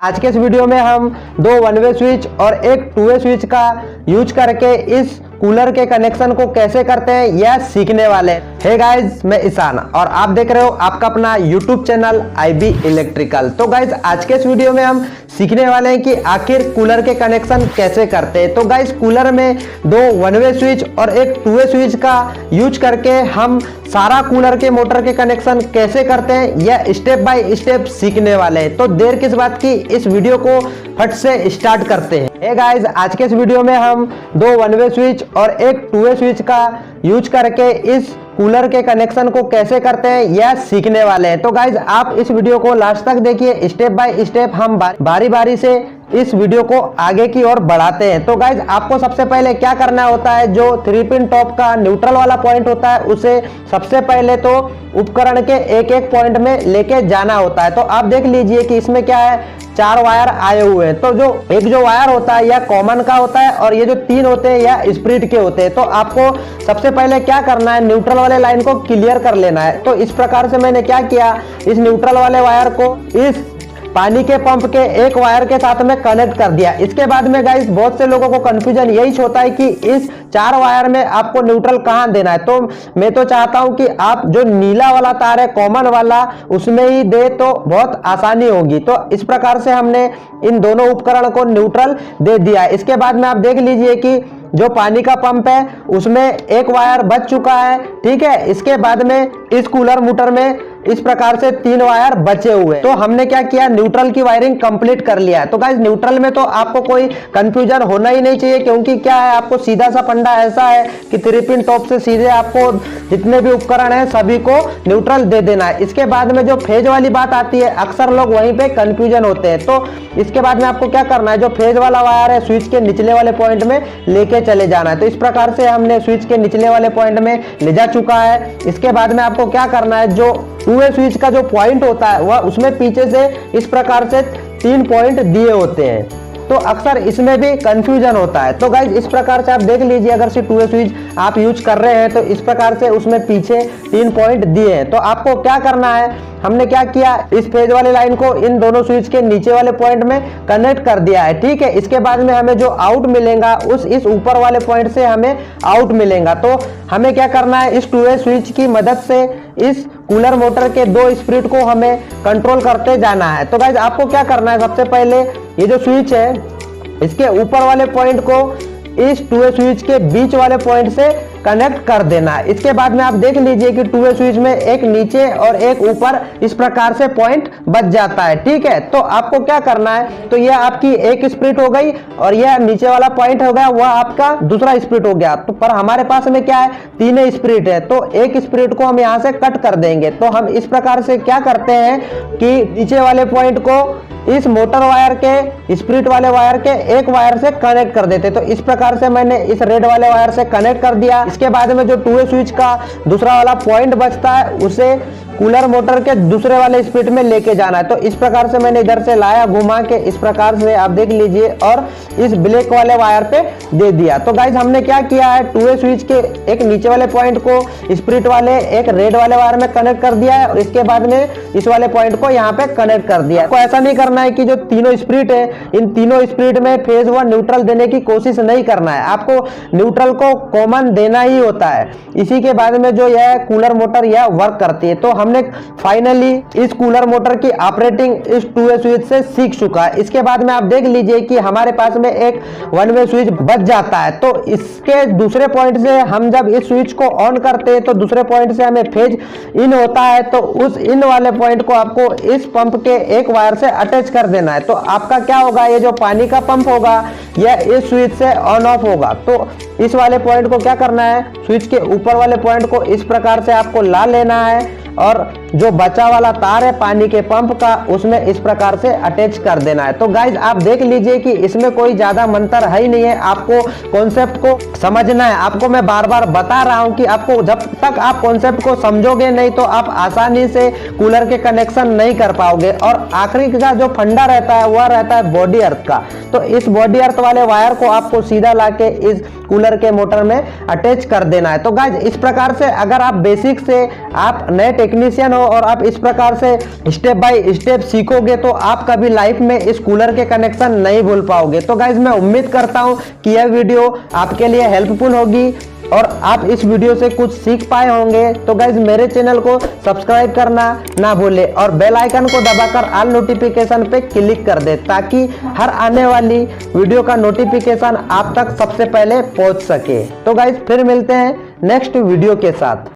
आज के इस वीडियो में हम दो वन वे स्विच और एक टू वे स्विच का यूज करके इस कूलर के कनेक्शन को कैसे करते हैं यह सीखने वाले हैं। हे गाइस, मैं ईशान और आप देख रहे हो आपका अपना यूट्यूब चैनल IB इलेक्ट्रिकल। तो गाइस, आज के इस वीडियो में हम सीखने वाले हैं कि आखिर कूलर के कनेक्शन कैसे करते हैं। तो गाइस, कूलर में दो वन वे स्विच और एक टू वे स्विच का यूज करके हम सारा कूलर के मोटर के कनेक्शन कैसे करते हैं यह स्टेप बाय स्टेप सीखने वाले हैं। तो देर किस बात की, इस वीडियो को फट से स्टार्ट करते हैं। हे गाइस, आज के इस वीडियो में हम दो वन वे स्विच और एक टू वे स्विच का यूज करके इस कूलर के कनेक्शन को कैसे करते हैं यह सीखने वाले हैं। तो गाइज, आप इस वीडियो को लास्ट तक देखिए। स्टेप बाय स्टेप हम बारी बारी से इस वीडियो को आगे की ओर बढ़ाते हैं। तो गाइज, आपको सबसे पहले क्या करना होता है, जो 3 पिन टॉप का न्यूट्रल वाला पॉइंट होता है उसे सबसे पहले तो उपकरण के एक एक पॉइंट में लेके जाना होता है। तो आप देख लीजिए कि इसमें क्या है, 4 वायर आए हुए हैं। तो जो वायर होता है यह कॉमन का होता है और ये जो 3 होते हैं यह स्प्लिट के होते हैं। तो आपको सबसे पहले क्या करना है, न्यूट्रल वाले लाइन को क्लियर कर लेना है। तो इस प्रकार से मैंने क्या किया, इस न्यूट्रल वाले वायर को इस पानी के पंप के एक वायर के साथ में कनेक्ट कर दिया। इसके बाद में गाइस, बहुत से लोगों को कंफ्यूजन यही होता है कि इस 4 वायर में आपको न्यूट्रल कहां देना है। तो मैं तो चाहता हूं कि आप जो नीला वाला तार है कॉमन वाला उसमें ही दे तो बहुत आसानी होगी। तो इस प्रकार से हमने इन दोनों उपकरण को न्यूट्रल दे दिया। इसके बाद में आप देख लीजिए कि जो पानी का पंप है उसमें एक वायर बच चुका है, ठीक है। इसके बाद में इस कूलर मोटर में इस प्रकार से 3 वायर बचे हुए। तो हमने क्या किया, न्यूट्रल की वायरिंग कंप्लीट कर लिया है। तो गाइस, न्यूट्रल में तो आपको कोई कंफ्यूजन होना ही नहीं चाहिए, क्योंकि क्या है, आपको सीधा सा फंडा ऐसा है कि 3 पिन टॉप से सीधे आपको जितने भी उपकरण है सभी को न्यूट्रल दे देना है। इसके बाद में जो फेज वाली बात आती है, अक्सर लोग वहीं पे कंफ्यूजन होते हैं। तो इसके बाद में आपको क्या करना है, जो फेज वाला वायर है स्विच के निचले वाले पॉइंट में लेके चले जाना है। तो इस प्रकार से हमने स्विच के निचले वाले पॉइंट में ले जा चुका है। इसके बाद में आपको क्या करना है, जो टू वे स्विच का जो पॉइंट होता है वह उसमें पीछे से इस प्रकार से 3 पॉइंट दिए होते हैं। तो अक्सर इसमें भी कंफ्यूजन होता है। तो गाइज, इस प्रकार से आप देख लीजिए, अगर से टू वे स्विच आप यूज कर रहे हैं तो इस प्रकार से उसमें पीछे 3 पॉइंट दिए हैं। तो आपको क्या करना है, हमने क्या किया, इस फेज वाले लाइन को इन दोनों स्विच के नीचे वाले पॉइंट में कनेक्ट कर दिया है, ठीक है। इसके बाद में हमें जो आउट मिलेगा इस ऊपर वाले पॉइंट से हमें आउट मिलेगा। तो हमें क्या करना है, इस टू वे स्विच की मदद से इस कूलर मोटर के 2 स्प्लिट को हमें कंट्रोल करते जाना है। तो गाइज, आपको क्या करना है, सबसे पहले ये जो स्विच है इसके ऊपर वाले पॉइंट को इस टू वे स्विच के बीच वाले पॉइंट से कनेक्ट कर देना है। इसके बाद में आप देख लीजिए कि टू वे स्विच में एक नीचे और एक ऊपर इस प्रकार से पॉइंट बच जाता है, ठीक है। तो आपको क्या करना है, तो यह आपकी एक स्प्लिट हो गई और यह नीचे वाला पॉइंट हो गया, वह आपका दूसरा स्प्लिट हो गया। तो पर हमारे पास में क्या है, 3 स्प्लिट है, तो एक स्प्लिट को हम यहां से कट कर देंगे। तो हम इस प्रकार से क्या करते हैं कि नीचे वाले पॉइंट को इस मोटर वायर के स्प्लिट वाले वायर के एक वायर से कनेक्ट कर देते। तो इस प्रकार से मैंने इस रेड वाले वायर से कनेक्ट कर दिया। इसके बाद में जो टू वे स्विच का दूसरा वाला पॉइंट बचता है उसे कूलर मोटर के दूसरे वाले स्प्लिट में लेके जाना है। तो इस प्रकार से मैंने इधर से लाया घुमा के, इस प्रकार से आप देख लीजिए, और इस ब्लैक वाले वायर पे दे दिया। तो गाइज, हमने क्या किया है, टू वे स्विच के एक नीचे वाले पॉइंट को स्प्लिट वाले एक रेड वाले वायर में कनेक्ट कर दिया है और इसके बाद में इस वाले पॉइंट को यहाँ पे कनेक्ट कर दिया। आपको ऐसा नहीं करना है कि जो तीनों स्प्लिट है इन तीनों स्प्लिट में फेज 1 न्यूट्रल देने की कोशिश नहीं करना है, आपको न्यूट्रल को कॉमन देना ही होता है। इसी के बाद में जो यह कूलर मोटर यह वर्क करती है। तो हमने फाइनली इस कूलर मोटर की ऑपरेटिंग इस टू वे स्विच से सीख चुका है। इसके बाद में आप देख लीजिए कि हमारे पास में एक वन वे स्विच बच जाता है। तो इसके दूसरे पॉइंट से हम जब इस स्विच को ऑन करते हैं तो दूसरे पॉइंट से हमें फेज इन होता है। तो उस इन वाले पॉइंट को आपको इस पंप के एक वायर से अटैच कर देना है। तो आपका क्या होगा, ये जो पानी का पंप होगा यह इस स्विच से ऑन ऑफ होगा। तो इस वाले पॉइंट को क्या करना है, स्विच के ऊपर वाले पॉइंट को इस प्रकार से आपको ला लेना है और जो बचा वाला तार है पानी के पंप का उसमें इस प्रकार से अटैच कर देना है। तो गाइज, आप देख लीजिए कि इसमें कोई ज्यादा मंत्र है ही नहीं है, आपको कॉन्सेप्ट को समझना है। आपको मैं बार बार बता रहा हूं कि आपको जब तक आप कॉन्सेप्ट को समझोगे नहीं तो आप आसानी से कूलर के कनेक्शन नहीं कर पाओगे। और आखिरी का जो फंडा रहता है वह रहता है बॉडी अर्थ का। तो इस बॉडी अर्थ वाले वायर को आपको सीधा लाके इस कूलर के मोटर में अटैच कर देना है। तो गाइज, इस प्रकार से अगर आप बेसिक से आप नए टेक्नीशियन हो और आप इस प्रकार से स्टेप बाय स्टेप सीखोगे तो आप कभी लाइफ में इस कूलर के कनेक्शन नहीं भूल पाओगे। तो गाइज मैं उम्मीद करता हूं कि यह वीडियो आपके लिए हेल्पफुल होगी और आप इस वीडियो से कुछ सीख पाए होंगे। तो गाइज मेरे चैनल को सब्सक्राइब करना ना भूले और बेल आइकन को दबाकर ऑल नोटिफिकेशन पे क्लिक कर दे ताकि हर आने वाली वीडियो का नोटिफिकेशन आप तक सबसे पहले पहुंच सके। तो गाइज फिर मिलते हैं नेक्स्ट वीडियो के साथ।